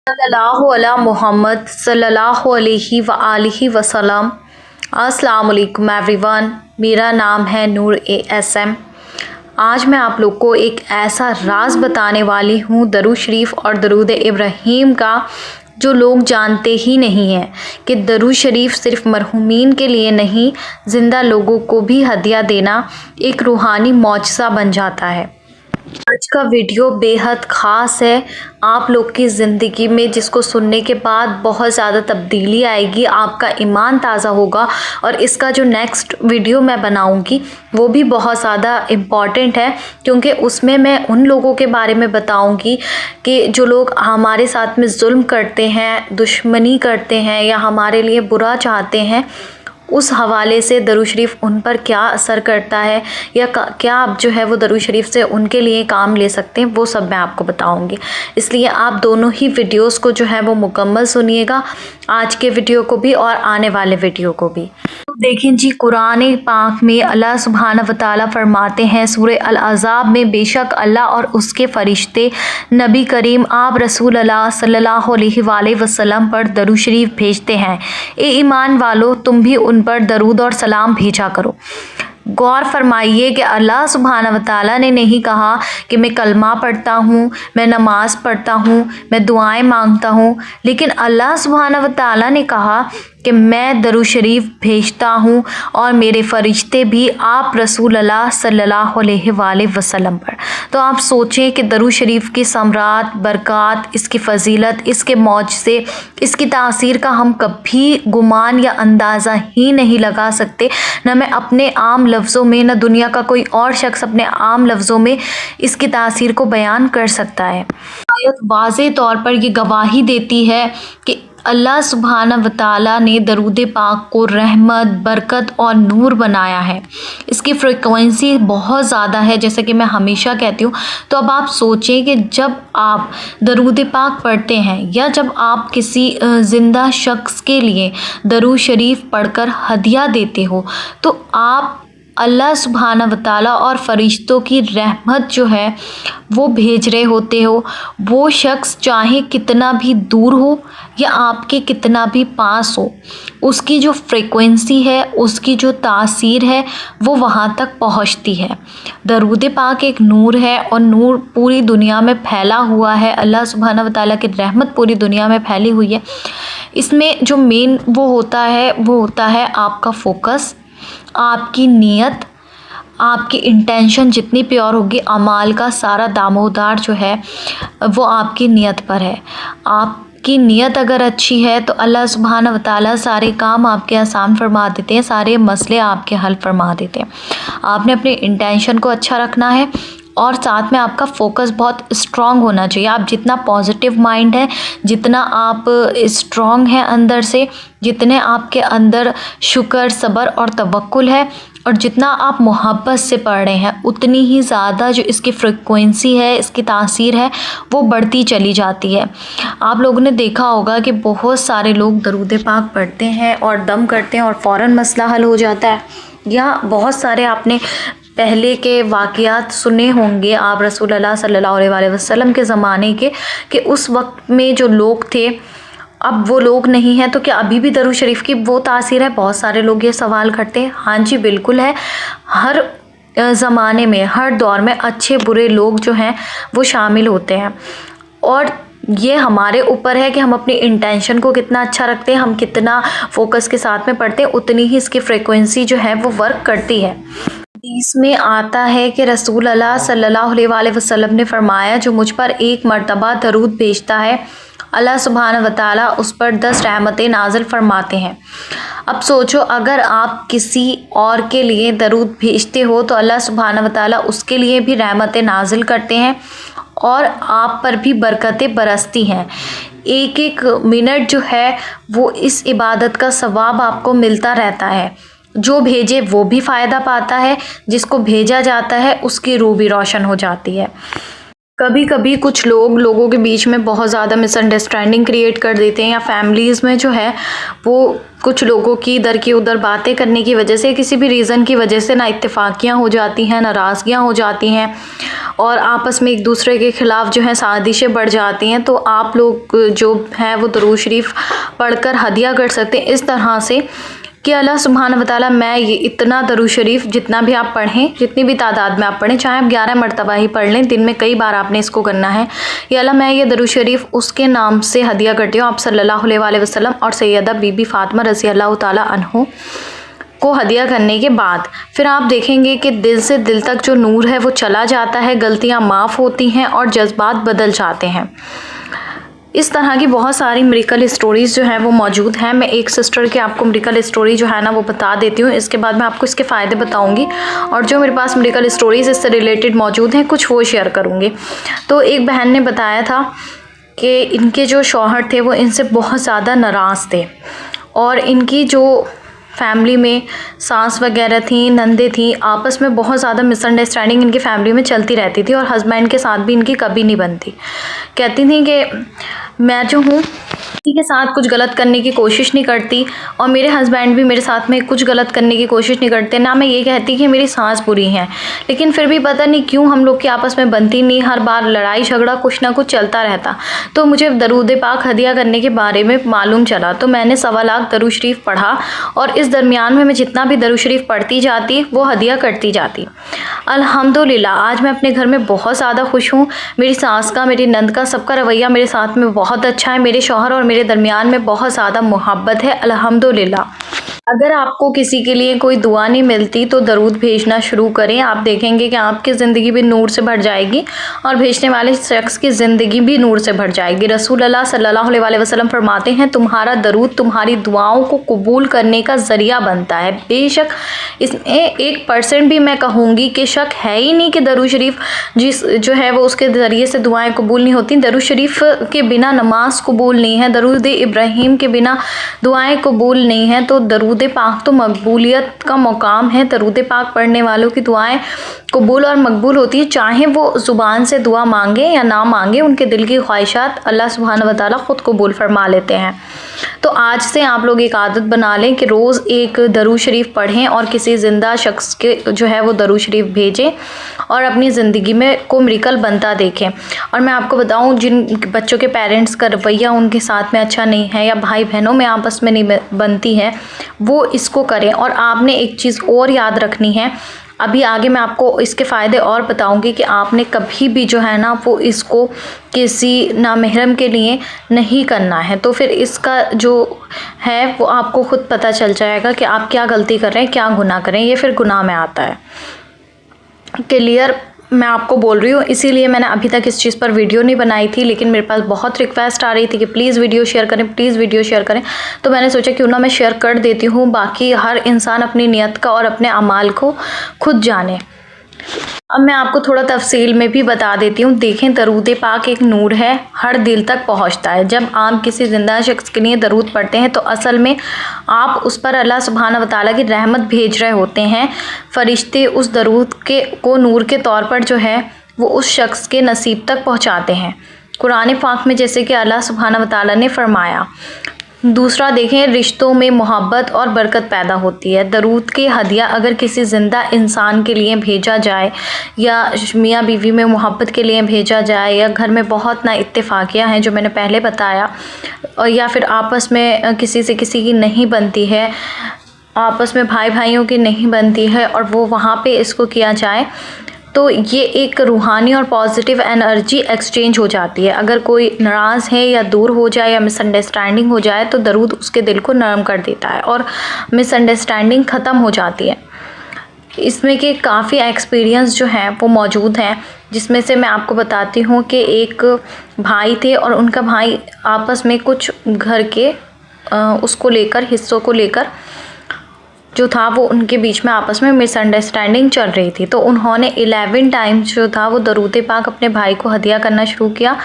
सल्लल्लाहु अला मोहम्मद सल्लल्लाहु अलैहि व आलिहि वसल्लम। अस्सलाम वालेकुम एवरीवन, मेरा नाम है नूर ASM। आज मैं आप लोग को एक ऐसा राज बताने वाली हूँ दरूद शरीफ और दरूद इब्राहीम का, जो लोग जानते ही नहीं हैं कि दरूद शरीफ सिर्फ मरहूमीन के लिए नहीं, ज़िंदा लोगों को भी हदिया देना एक रूहानी मौजज़ा बन जाता है। आज का वीडियो बेहद ख़ास है आप लोग की ज़िंदगी में, जिसको सुनने के बाद बहुत ज़्यादा तब्दीली आएगी, आपका ईमान ताज़ा होगा। और इसका जो नेक्स्ट वीडियो मैं बनाऊंगी वो भी बहुत ज़्यादा इम्पॉर्टेंट है, क्योंकि उसमें मैं उन लोगों के बारे में बताऊंगी कि जो लोग हमारे साथ में जुल्म करते हैं, दुश्मनी करते हैं या हमारे लिए बुरा चाहते हैं, उस हवाले से दरूद शरीफ उन पर क्या असर करता है या क्या आप जो है वो दरूद शरीफ से उनके लिए काम ले सकते हैं, वो सब मैं आपको बताऊंगी। इसलिए आप दोनों ही वीडियोस को जो है वो मुकम्मल सुनिएगा, आज के वीडियो को भी और आने वाले वीडियो को भी। देखें जी, कुरान पाक में अल्लाह सुब्हानहू व तआला फरमाते हैं सूरह अल अहज़ाब में, बेशक अल्लाह और उसके फ़रिश्ते नबी करीम आप रसूल अल्लाह सल्लल्लाहु अलैहि वसल्लम पर दरूद शरीफ भेजते हैं। ए ईमान वालो, तुम भी उन पर दरूद और सलाम भेजा करो। गौर फरमाइए कि अल्लाह सुब्हानहू व तआला ने नहीं कहा कि मैं कलमा पढ़ता हूँ, मैं नमाज़ पढ़ता हूँ, मैं दुआएं मांगता हूँ, लेकिन अल्लाह सुब्हानहू व तआला ने कहा कि मैं दरूद शरीफ भेजता हूँ और मेरे फ़रिश्ते भी आप रसूल अल्लाह सल्लल्लाहु अलैहि वसल्लम पर। तो आप सोचें कि दरूद शरीफ की समरात, बरक़ात, इसकी फ़जीलत, इसके मौजज़े, इसकी तासीर का हम कभी गुमान या अंदाज़ा ही नहीं लगा सकते। न मैं अपने आम लफ्ज़ों में, न दुनिया का कोई और शख्स अपने आम लफ्ज़ों में इसकी तासीर को बयान कर सकता है। आयत वाज़े तौर पर ये गवाही देती है कि अल्लाह सुब्हानहू व तआला ने दरूद पाक को रहमत, बरकत और नूर बनाया है। इसकी फ्रीक्वेंसी बहुत ज़्यादा है, जैसे कि मैं हमेशा कहती हूँ। तो अब आप सोचें कि जब आप दरूद पाक पढ़ते हैं या जब आप किसी ज़िंदा शख्स के लिए दरूद शरीफ पढ़कर हदिया देते हो, तो आप अल्लाह सुब्हानहू व तआला और फ़रिश्तों की रहमत जो है वो भेज रहे होते हो। वो शख्स चाहे कितना भी दूर हो या आपके कितना भी पास हो, उसकी जो फ्रीक्वेंसी है, उसकी जो तासीर है, वो वहाँ तक पहुँचती है। दरूद पाक एक नूर है और नूर पूरी दुनिया में फैला हुआ है। अल्लाह सुब्हानहू व तआला की रहमत पूरी दुनिया में फैली हुई है। इसमें जो मेन वो होता है आपका फोकस, आपकी नीयत, आपकी इंटेंशन जितनी प्योर होगी, अमाल का सारा दामोदार जो है वो आपकी नीयत पर है। आपकी नीयत अगर अच्छी है तो अल्लाह सुब्हानहू व तआला सारे काम आपके आसान फरमा देते हैं, सारे मसले आपके हल फरमा देते हैं। आपने अपने इंटेंशन को अच्छा रखना है और साथ में आपका फोकस बहुत स्ट्रॉन्ग होना चाहिए। आप जितना पॉजिटिव माइंड है, जितना आप स्ट्रॉन्ग हैं अंदर से, जितने आपके अंदर शुक्र, सब्र और तवक्कुल है, और जितना आप मोहब्बत से पढ़ रहे हैं, उतनी ही ज़्यादा जो इसकी फ्रीक्वेंसी है, इसकी तासीर है, वो बढ़ती चली जाती है। आप लोगों ने देखा होगा कि बहुत सारे लोग दरूद पाक पढ़ते हैं और दम करते हैं और फ़ौरन मसला हल हो जाता है। या बहुत सारे आपने पहले के वाक़यात सुने होंगे आप रसूल अल्लाह सल्लल्लाहु अलैहि वसल्लम के ज़माने के, कि उस वक्त में जो लोग थे, अब वो लोग नहीं हैं, तो क्या अभी भी दरूद शरीफ की वो तासीर है? बहुत सारे लोग ये सवाल करते हैं। हाँ जी, बिल्कुल है। हर ज़माने में, हर दौर में अच्छे बुरे लोग जो हैं वो शामिल होते हैं, और ये हमारे ऊपर है कि हम अपनी इंटेंशन को कितना अच्छा रखते हैं, हम कितना फोकस के साथ में पढ़ते हैं, उतनी ही इसकी फ्रीक्वेंसी जो है वो वर्क करती है। इसमें आता है कि रसूल अल्लाह सल्लल्लाहु अलैहि वसल्लम ने फरमाया, जो मुझ पर एक मर्तबा दरूद भेजता है, अल्लाह सुब्हानहू व तआला उस पर 10 रहमतें नाज़िल फरमाते हैं। अब सोचो, अगर आप किसी और के लिए दरूद भेजते हो तो अल्लाह सुब्हानहू व तआला उसके लिए भी रहमतें नाज़िल करते हैं और आप पर भी बरकतें बरसती हैं। एक एक मिनट जो है वो इस इबादत का सवाब आपको मिलता रहता है। जो भेजे वो भी फ़ायदा पाता है, जिसको भेजा जाता है उसकी रूह भी रोशन हो जाती है। कभी कभी कुछ लोगों के बीच में बहुत ज़्यादा मिसअंडरस्टैंडिंग क्रिएट कर देते हैं, या फैमिलीज़ में जो है वो कुछ लोगों की इधर की उधर बातें करने की वजह से, किसी भी रीज़न की वजह से ना इत्तेफाकियाँ हो जाती हैं, नाराज़गियाँ हो जाती हैं और आपस में एक दूसरे के ख़िलाफ़ जो है साजिशें बढ़ जाती हैं। तो आप लोग जो है वो दरूद शरीफ पढ़कर हदिया कर सकते हैं इस तरह से कि अल्लाह सुब्हान व तआला, मैं ये इतना दरूद शरीफ जितना भी आप पढ़ें, जितनी भी तादाद में आप पढ़ें, चाहे आप 11 मरतबा ही पढ़ लें, दिन में कई बार आपने इसको करना है। या अल्लाह, मैं ये दरूद शरीफ उसके नाम से हदिया करती हूँ, आप सल्लल्लाहु अलैहि वसल्लम और सैयदा बीबी फ़ातिमा रज़ी अल्लाह तआला अन्हो को हदिया करने के बाद फिर आप देखेंगे कि दिल से दिल तक जो नूर है वो चला जाता है, गलतियाँ माफ़ होती हैं और जज्बात बदल जाते हैं। इस तरह की बहुत सारी मिरेकल स्टोरीज़ जो हैं वो मौजूद हैं। मैं एक सिस्टर की आपको मिरेकल स्टोरी जो है ना वो बता देती हूँ, इसके बाद मैं आपको इसके फ़ायदे बताऊँगी और जो मेरे पास मिरेकल स्टोरीज़ इससे रिलेटेड मौजूद हैं कुछ वो शेयर करूँगी। तो एक बहन ने बताया था कि इनके जो शौहर थे वो इनसे बहुत ज़्यादा नाराज़ थे और इनकी जो फैमिली में सास वगैरह थी, नंदे थी, आपस में बहुत ज़्यादा मिसअंडरस्टैंडिंग इनकी फैमिली में चलती रहती थी और हस्बैंड के साथ भी इनकी कभी नहीं बनती। कहती थी कि मैं जो हूँ किसी के साथ कुछ गलत करने की कोशिश नहीं करती और मेरे हस्बैंड भी मेरे साथ में कुछ गलत करने की कोशिश नहीं करते। ना मैं ये कहती कि मेरी सास बुरी हैं, लेकिन फिर भी पता नहीं क्यों हम लोग की आपस में बनती नहीं, हर बार लड़ाई झगड़ा कुछ ना कुछ चलता रहता। तो मुझे दरूद पाक हदिया करने के बारे में मालूम चला, तो मैंने 1.25 लाख दरूद शरीफ पढ़ा और इस दरमियान में मैं जितना भी दरूद शरीफ पढ़ती जाती वो हदिया करती जाती। अल्हम्दुलिल्लाह आज मैं अपने घर में बहुत ज़्यादा खुश हूँ। मेरी सास का, मेरी नंद का, सबका रवैया मेरे साथ में बहुत अच्छा है। मेरे शौहर और मेरे दरमियान में बहुत ज़्यादा मोहब्बत है अल्हम्दुलिल्लाह। अगर आपको किसी के लिए कोई दुआ नहीं मिलती तो दरूद भेजना शुरू करें, आप देखेंगे कि आपकी ज़िंदगी भी नूर से भर जाएगी और भेजने वाले शख्स की ज़िंदगी भी नूर से भर जाएगी। रसूल अल्लाह सल्लल्लाहु अलैहि वसल्लम फरमाते हैं, तुम्हारा दरूद तुम्हारी दुआओं को कबूल करने का ज़रिया बनता है। बेशक इसमें 1% भी मैं कहूँगी कि शक है ही नहीं कि दरूद शरीफ जिस जो है वो उसके ज़रिए से दुआएँ कबूल नहीं होती। दरूद शरीफ के बिना नमाज कबूल नहीं है, दरूद इब्राहीम के बिना दुआएँ कबूल नहीं हैं। तो दरूद पाक तो मकबूलियत का मुकाम है। दरूद पाक पढ़ने वालों की दुआएं कबूल और मकबूल होती है, चाहे वो ज़ुबान से दुआ मांगे या ना मांगे, उनके दिल की ख्वाहिशात अल्लाह सुब्हान व तआला ख़ुद कबूल फरमा लेते हैं। तो आज से आप लोग एक आदत बना लें कि रोज़ एक दरूद शरीफ पढ़ें और किसी ज़िंदा शख्स के जो है वो दरूद शरीफ भेजें और अपनी ज़िंदगी में को मिरेकल बनता देखें। और मैं आपको बताऊं, जिन बच्चों के पेरेंट्स का रवैया उनके साथ में अच्छा नहीं है या भाई बहनों में आपस में नहीं बनती है, वो इसको करें। और आपने एक चीज़ और याद रखनी है, अभी आगे मैं आपको इसके फ़ायदे और बताऊंगी कि आपने कभी भी जो है ना वो इसको किसी नामहरम के लिए नहीं करना है। तो फिर इसका जो है वो आपको ख़ुद पता चल जाएगा कि आप क्या गलती कर रहे हैं, क्या गुनाह करें, ये फिर गुनाह में आता है। क्लियर मैं आपको बोल रही हूँ, इसीलिए मैंने अभी तक इस चीज़ पर वीडियो नहीं बनाई थी, लेकिन मेरे पास बहुत रिक्वेस्ट आ रही थी कि प्लीज़ वीडियो शेयर करें, प्लीज़ वीडियो शेयर करें। तो मैंने सोचा क्यों ना मैं शेयर कर देती हूँ। बाकी हर इंसान अपनी नियत का और अपने अमाल को खुद जाने। अब मैं आपको थोड़ा तफसील में भी बता देती हूँ। देखें, दरूद पाक एक नूर है, हर दिल तक पहुँचता है। जब आप किसी ज़िंदा शख्स के लिए दरूद पढ़ते हैं तो असल में आप उस पर अल्लाह सुब्हानहू व तआला की रहमत भेज रहे होते हैं। फ़रिश्ते उस दरूद को नूर के तौर पर जो है वो उस शख्स के नसीब तक पहुँचाते हैं। कुरान पाक में जैसे कि अल्लाह सुब्हानहू व तआला ने फरमाया। दूसरा देखें, रिश्तों में मोहब्बत और बरकत पैदा होती है। दरूद के हदिया अगर किसी ज़िंदा इंसान के लिए भेजा जाए या मियाँ बीवी में मोहब्बत के लिए भेजा जाए या घर में बहुत ना इत्तेफाकियाँ हैं जो मैंने पहले बताया, और या फिर आपस में किसी से किसी की नहीं बनती है, आपस में भाई भाइयों की नहीं बनती है और वो वहाँ पे इसको किया जाए, तो ये एक रूहानी और पॉजिटिव एनर्जी एक्सचेंज हो जाती है। अगर कोई नाराज़ है या दूर हो जाए या मिसअंडरस्टैंडिंग हो जाए तो दरूद उसके दिल को नरम कर देता है और मिसअंडरस्टैंडिंग ख़त्म हो जाती है। इसमें के काफ़ी एक्सपीरियंस जो हैं वो मौजूद हैं, जिसमें से मैं आपको बताती हूँ कि एक भाई थे और उनका भाई आपस में कुछ घर के उसको लेकर, हिस्सों को लेकर जो था वो उनके बीच में आपस में मिसअंडरस्टैंडिंग चल रही थी। तो उन्होंने 11 टाइम्स जो था वो दरूद पाक अपने भाई को हदिया करना शुरू किया।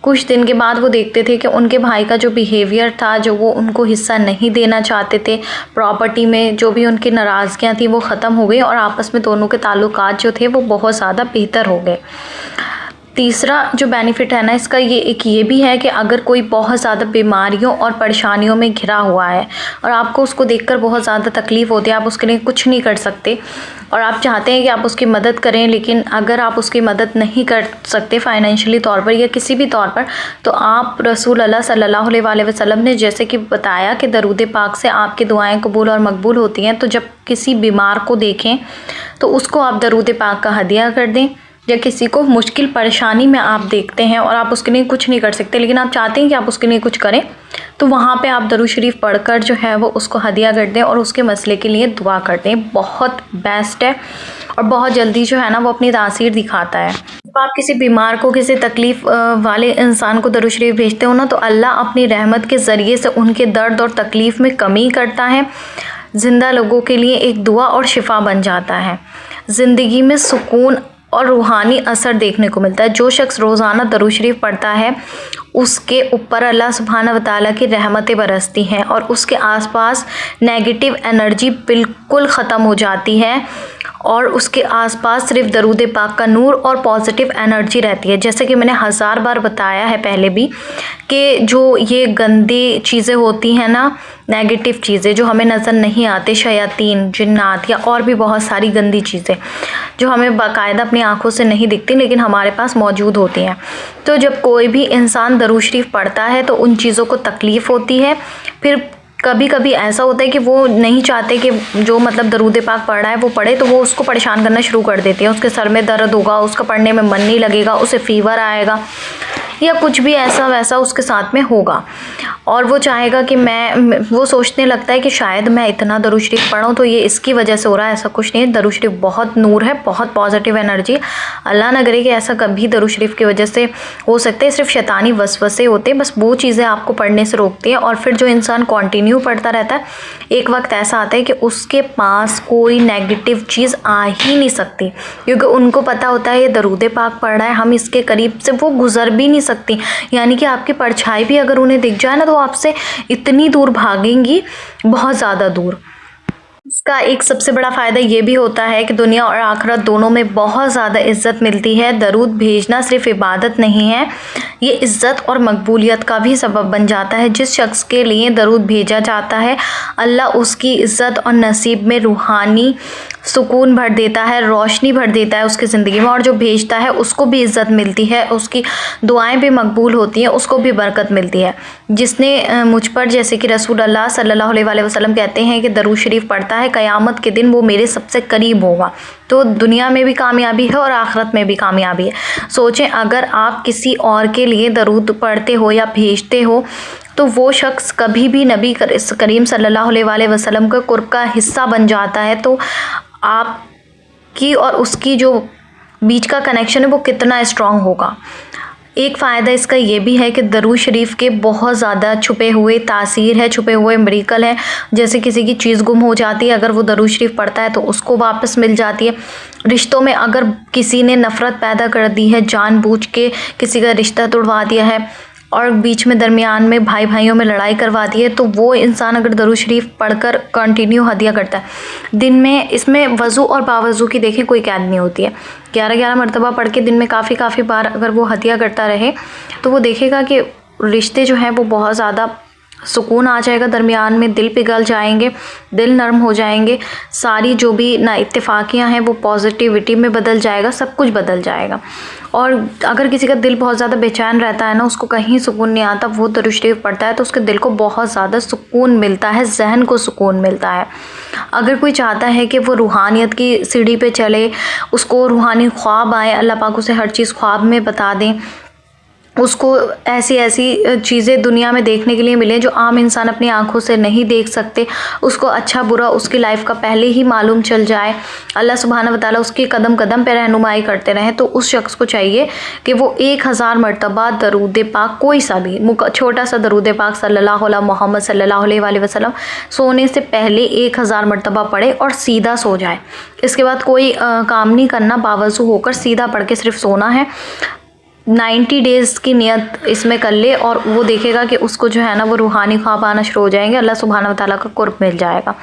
कुछ दिन के बाद वो देखते थे कि उनके भाई का जो बिहेवियर था, जो वो उनको हिस्सा नहीं देना चाहते थे प्रॉपर्टी में, जो भी उनकी नाराज़गियाँ थी वो ख़त्म हो गई और आपस में दोनों के ताल्लुकात जो थे वो बहुत ज़्यादा बेहतर हो गए। तीसरा जो बेनिफिट है ना इसका, ये भी है कि अगर कोई बहुत ज़्यादा बीमारियों और परेशानियों में घिरा हुआ है और आपको उसको देखकर बहुत ज़्यादा तकलीफ़ होती है, आप उसके लिए कुछ नहीं कर सकते और आप चाहते हैं कि आप उसकी मदद करें, लेकिन अगर आप उसकी मदद नहीं कर सकते फाइनेंशियली तौर पर या किसी भी तौर पर, तो आप रसूल अल्लाह सल्लल्लाहु अलैहि वसल्लम ने जैसे कि बताया कि दरूद पाक से आपकी दुआएं कबूल और मकबूल होती हैं। तो जब किसी बीमार को देखें तो उसको आप दरूद पाक का हदिया कर दें, या किसी को मुश्किल परेशानी में आप देखते हैं और आप उसके लिए कुछ नहीं कर सकते लेकिन आप चाहते हैं कि आप उसके लिए कुछ करें, तो वहाँ पे आप दरूद शरीफ पढ़कर जो है वो उसको हदिया कर दें और उसके मसले के लिए दुआ कर दें। बहुत बेस्ट है और बहुत जल्दी जो है ना वो अपनी तासीर दिखाता है। जब आप किसी बीमार को, किसी तकलीफ़ वाले इंसान को दरूद शरीफ भेजते हो ना, तो अल्लाह अपनी रहमत के ज़रिए से उनके दर्द और तकलीफ़ में कमी करता है। ज़िंदा लोगों के लिए एक दुआ और शिफा बन जाता है। ज़िंदगी में सुकून और रूहानी असर देखने को मिलता है। जो शख्स रोज़ाना दरूद शरीफ पढ़ता है उसके ऊपर अल्लाह सुब्हानहू व तआला की रहमतें बरसती हैं और उसके आसपास नेगेटिव एनर्जी बिल्कुल ख़त्म हो जाती है और उसके आसपास सिर्फ दरूद पाक का नूर और पॉजिटिव एनर्जी रहती है। जैसे कि मैंने 1000 बार बताया है पहले भी कि जो ये गंदी चीज़ें होती हैं ना, नेगेटिव चीज़ें जो हमें नज़र नहीं आते, शयातीन, जिन्नात या और भी बहुत सारी गंदी चीज़ें जो हमें बाकायदा अपनी आँखों से नहीं दिखती लेकिन हमारे पास मौजूद होती हैं। तो जब कोई भी इंसान दरूद शरीफ पढ़ता है तो उन चीज़ों को तकलीफ़ होती है। फिर कभी कभी ऐसा होता है कि वो नहीं चाहते कि जो मतलब दरूद पाक पढ़ रहा है वो पढ़े, तो वो उसको परेशान करना शुरू कर देते हैं। उसके सर में दर्द होगा, उसका पढ़ने में मन नहीं लगेगा, उसे फ़ीवर आएगा या कुछ भी ऐसा वैसा उसके साथ में होगा और वो चाहेगा कि वो सोचने लगता है कि शायद मैं इतना दरूद शरीफ पढ़ूँ तो ये इसकी वजह से हो रहा है। ऐसा कुछ नहीं है। दरूद शरीफ बहुत नूर है, बहुत पॉजिटिव एनर्जी। अल्लाह ना करे कि ऐसा कभी दरूद शरीफ की वजह से हो सकते हैं। सिर्फ शैतानी वसवसे होते हैं, बस वो चीज़ें आपको पढ़ने से रोकती हैं। और फिर जो इंसान कंटिन्यू पढ़ता रहता है, एक वक्त ऐसा आता है कि उसके पास कोई नेगेटिव चीज़ आ ही नहीं सकती, क्योंकि उनको पता होता है ये दरूद पाक पढ़ रहा है, हम इसके करीब से वो गुजर भी नहीं सकती। यानी कि आपकी परछाई भी अगर उन्हें दिख जाए ना तो आपसे इतनी दूर भागेंगी, बहुत ज़्यादा दूर। इसका एक सबसे बड़ा फ़ायदा ये भी होता है कि दुनिया और आखिरत दोनों में बहुत ज़्यादा इज़्ज़त मिलती है। दरूद भेजना सिर्फ इबादत नहीं है, ये इज़्ज़त और मकबूलियत का भी सबब बन जाता है। जिस शख्स के लिए दरूद भेजा जाता है, अल्लाह उसकी इज़्ज़त और नसीब में रूहानी सुकून भर देता है, रोशनी भर देता है उसकी ज़िंदगी में। और जो भेजता है उसको भी इज़्ज़त मिलती है, उसकी दुआएं भी मकबूल होती हैं, उसको भी बरकत मिलती है। जिसने मुझ पर, जैसे कि रसूल अल्लाह सल्लल्लाहु अलैहि वसल्लम कहते हैं कि दरूद शरीफ पढ़ता है, क़यामत के दिन वो मेरे सबसे करीब होगा। तो दुनिया में भी कामयाबी है और आखिरत में भी कामयाबी है। सोचें, अगर आप किसी और के लिए दरूद पढ़ते हो या भेजते हो तो वो शख्स कभी भी नबी करीम सल्लल्लाहु अलैहि वसल्लम का कुर्ब का हिस्सा बन जाता है। तो आपकी और उसकी जो बीच का कनेक्शन है वो कितना स्ट्रॉन्ग होगा। एक फ़ायदा इसका ये भी है कि दरूद शरीफ के बहुत ज़्यादा छुपे हुए तासीर है, छुपे हुए मिरेकल हैं। जैसे किसी की चीज़ गुम हो जाती है, अगर वो दरूद शरीफ पढ़ता है तो उसको वापस मिल जाती है। रिश्तों में अगर किसी ने नफ़रत पैदा कर दी है, जानबूझ के किसी का रिश्ता तोड़वा दिया है और बीच में दरमियान में भाई भाइयों में लड़ाई करवा दी है, तो वो इंसान अगर दरूद शरीफ पढ़कर कंटिन्यू हदिया करता है दिन में, इसमें वज़ू और बावज़ू की देखें कोई कैद नहीं होती है। 11-11 मरतबा पढ़ के दिन में काफ़ी बार अगर वो हदिया करता रहे तो वो देखेगा कि रिश्ते जो हैं वो बहुत ज़्यादा सुकून आ जाएगा, दरमियान में दिल पिघल जाएंगे, दिल नरम हो जाएंगे, सारी जो भी ना इत्तेफाकियाँ हैं वो पॉजिटिविटी में बदल जाएगा, सब कुछ बदल जाएगा। और अगर किसी का दिल बहुत ज़्यादा बेचैन रहता है ना, उसको कहीं सुकून नहीं आता, वो दरूद शरीफ पढ़ता है तो उसके दिल को बहुत ज़्यादा सुकून मिलता है, जहन को सुकून मिलता है। अगर कोई चाहता है कि वो रूहानियत की सीढ़ी पे चले, उसको रूहानी ख्वाब आए, अल्लाह पाक उसे हर चीज़ ख्वाब में बता दें, उसको ऐसी चीज़ें दुनिया में देखने के लिए मिले जो आम इंसान अपनी आंखों से नहीं देख सकते, उसको अच्छा बुरा उसकी लाइफ का पहले ही मालूम चल जाए, अल्लाह सुब्हानहू व तआला उसकी कदम कदम पे रहनुमाई करते रहें, तो उस शख्स को चाहिए कि वो 1000 मरतबा दरूद पाक, कोई सा भी छोटा सा दरूद पाक सल्लल्लाहु अला मोहम्मद सल्लल्लाहु अलैहि वसल्लम सोने से पहले 1000 मरतबा पढ़े और सीधा सो जाए। इसके बाद कोई काम नहीं करना, बावज़ू होकर सीधा पढ़ के सिर्फ सोना है। 90 डेज़ की नियत इसमें कर ले और वो देखेगा कि उसको जो है ना वो रूहानी ख्वाब आना शुरू हो जाएंगे, अल्लाह सुब्हानहू व तआला का कुर्ब मिल जाएगा।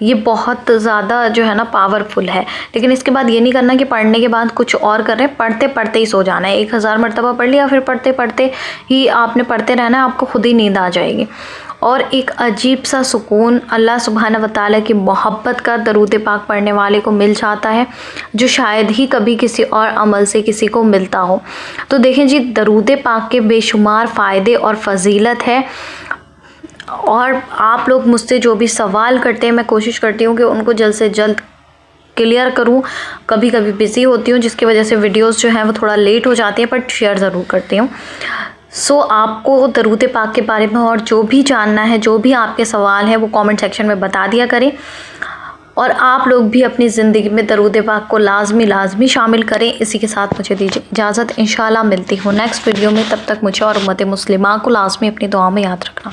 ये बहुत ज़्यादा जो है ना पावरफुल है। लेकिन इसके बाद ये नहीं करना कि पढ़ने के बाद कुछ और कर रहे हैं, पढ़ते पढ़ते ही सो जाना है। 1000 मरतबा पढ़ लिया, फिर पढ़ते पढ़ते ही आपने पढ़ते रहना है, आपको खुद ही नींद आ जाएगी। और एक अजीब सा सुकून अल्लाह सुब्हाना व तआला की मोहब्बत का दरूद पाक पढ़ने वाले को मिल जाता है, जो शायद ही कभी किसी और अमल से किसी को मिलता हो। तो देखें जी, दरूद पाक के बेशुमार फ़ायदे और फजीलत है। और आप लोग मुझसे जो भी सवाल करते हैं, मैं कोशिश करती हूँ कि उनको जल्द से जल्द क्लियर करूँ। कभी कभी बिज़ी होती हूँ, जिसकी वजह से वीडियोस जो हैं वो थोड़ा लेट हो जाती हैं, बट शेयर ज़रूर करती हूँ। सो आपको दरूद पाक के बारे में और जो भी जानना है, जो भी आपके सवाल हैं, वो कमेंट सेक्शन में बता दिया करें। और आप लोग भी अपनी ज़िंदगी में दरूद पाक को लाजमी शामिल करें। इसी के साथ मुझे दीजिए इजाज़त। इंशाल्लाह मिलती हूँ नेक्स्ट वीडियो में। तब तक मुझे और उम्मत मुस्लिमा को लाजमी अपनी दुआ में याद रखना।